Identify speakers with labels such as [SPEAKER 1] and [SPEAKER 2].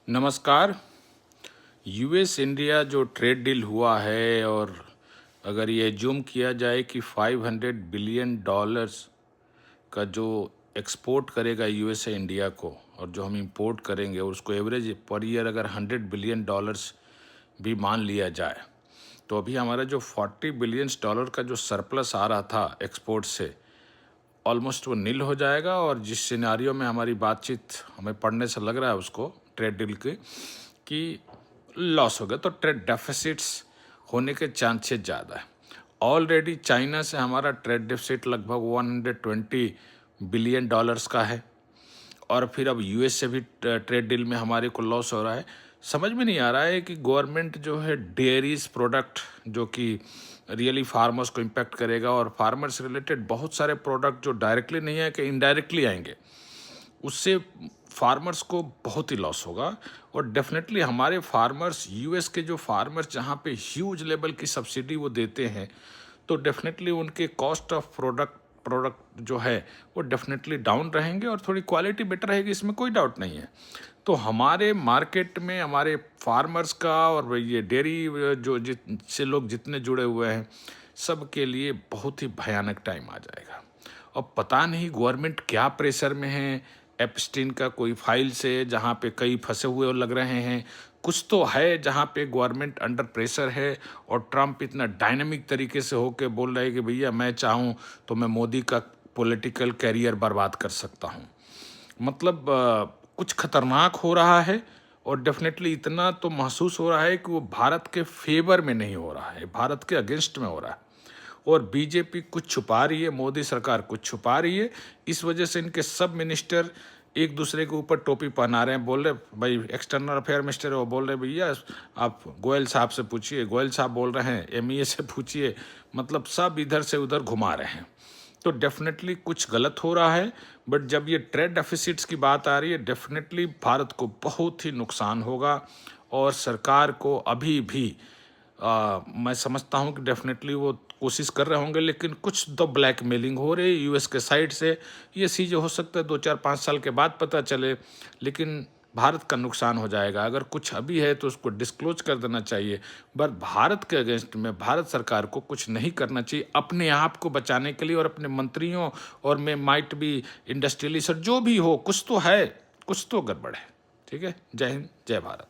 [SPEAKER 1] नमस्कार। US India जो trade deal हुआ है, और अगर ये एज्यूम किया जाए कि 500 बिलियन डॉलर्स का जो एक्सपोर्ट करेगा यूएसए इंडिया को, और जो हम इंपोर्ट करेंगे, और उसको एवरेज पर ईयर अगर 100 बिलियन डॉलर्स भी मान लिया जाए, तो अभी हमारा जो 40 बिलियन डॉलर का जो सरप्लस आ रहा था एक्सपोर्ट से, ऑलमोस्ट वो नील हो जाएगा। और जिस सिनारियो में हमारी बातचीत हमें पढ़ने से लग रहा है उसको ट्रेड डील के कि लॉस हो गया, तो ट्रेड डेफिसिट्स होने के चांसेस ज़्यादा है। ऑलरेडी चाइना से हमारा ट्रेड डेफिसिट लगभग 120 बिलियन डॉलर्स का है, और फिर अब यूएस से भी ट्रेड डील में हमारे को लॉस हो रहा है। समझ में नहीं आ रहा है कि गवर्नमेंट जो है डेयरीज प्रोडक्ट जो कि रियली फार्मर्स को इम्पैक्ट करेगा, और फार्मर्स रिलेटेड बहुत सारे प्रोडक्ट जो डायरेक्टली नहीं है कि इनडायरेक्टली आएंगे, उससे फार्मर्स को बहुत ही लॉस होगा। और डेफिनेटली हमारे फार्मर्स, यूएस के जो फार्मर्स जहाँ पे ह्यूज लेवल की सब्सिडी वो देते हैं, तो डेफिनेटली उनके कॉस्ट ऑफ प्रोडक्ट जो है वो डेफिनेटली डाउन रहेंगे, और थोड़ी क्वालिटी बेटर रहेगी, इसमें कोई डाउट नहीं है। तो हमारे मार्केट में हमारे फार्मर्स का और ये डेयरी जो जिससे लोग जितने जुड़े हुए हैं, सब के लिए बहुत ही भयानक टाइम आ जाएगा। और पता नहीं गवर्नमेंट क्या प्रेशर में है, एप्स्टीन का कोई फाइल से जहाँ पे कई फंसे हुए लग रहे हैं, कुछ तो है जहाँ पे गवर्नमेंट अंडर प्रेशर है। और ट्रम्प इतना डायनामिक तरीके से होके बोल रहे हैं कि भैया मैं चाहूँ तो मैं मोदी का पॉलिटिकल कैरियर बर्बाद कर सकता हूँ। मतलब कुछ खतरनाक हो रहा है। और डेफिनेटली इतना तो महसूस हो रहा है कि वो भारत के फेवर में नहीं हो रहा है, भारत के अगेंस्ट में हो रहा है। और बीजेपी कुछ छुपा रही है, मोदी सरकार कुछ छुपा रही है। इस वजह से इनके सब मिनिस्टर एक दूसरे के ऊपर टोपी पहना रहे हैं। बोल रहे भाई एक्सटर्नल अफेयर मिनिस्टर है, वो बोल रहे भैया आप गोयल साहब से पूछिए, गोयल साहब बोल रहे हैं एमईए से पूछिए। मतलब सब इधर से उधर घुमा रहे हैं। तो डेफिनेटली कुछ गलत हो रहा है। बट जब ये ट्रेड डेफिसिट्स की बात आ रही है, डेफिनेटली भारत को बहुत ही नुकसान होगा। और सरकार को अभी भी मैं समझता हूँ कि डेफिनेटली वो कोशिश कर रहे होंगे, लेकिन कुछ तो ब्लैकमेलिंग हो रही है यूएस के साइड से। ये चीज़ें हो सकता है 2 4 5 साल के बाद पता चले, लेकिन भारत का नुकसान हो जाएगा। अगर कुछ अभी है तो उसको डिस्क्लोज कर देना चाहिए। बट भारत के अगेंस्ट में भारत सरकार को कुछ नहीं करना चाहिए अपने आप को बचाने के लिए, और अपने मंत्रियों और में माइट भी इंडस्ट्रियलिस्ट जो भी हो, कुछ तो है, कुछ तो गड़बड़ है। ठीक है, जय हिंद, जय भारत।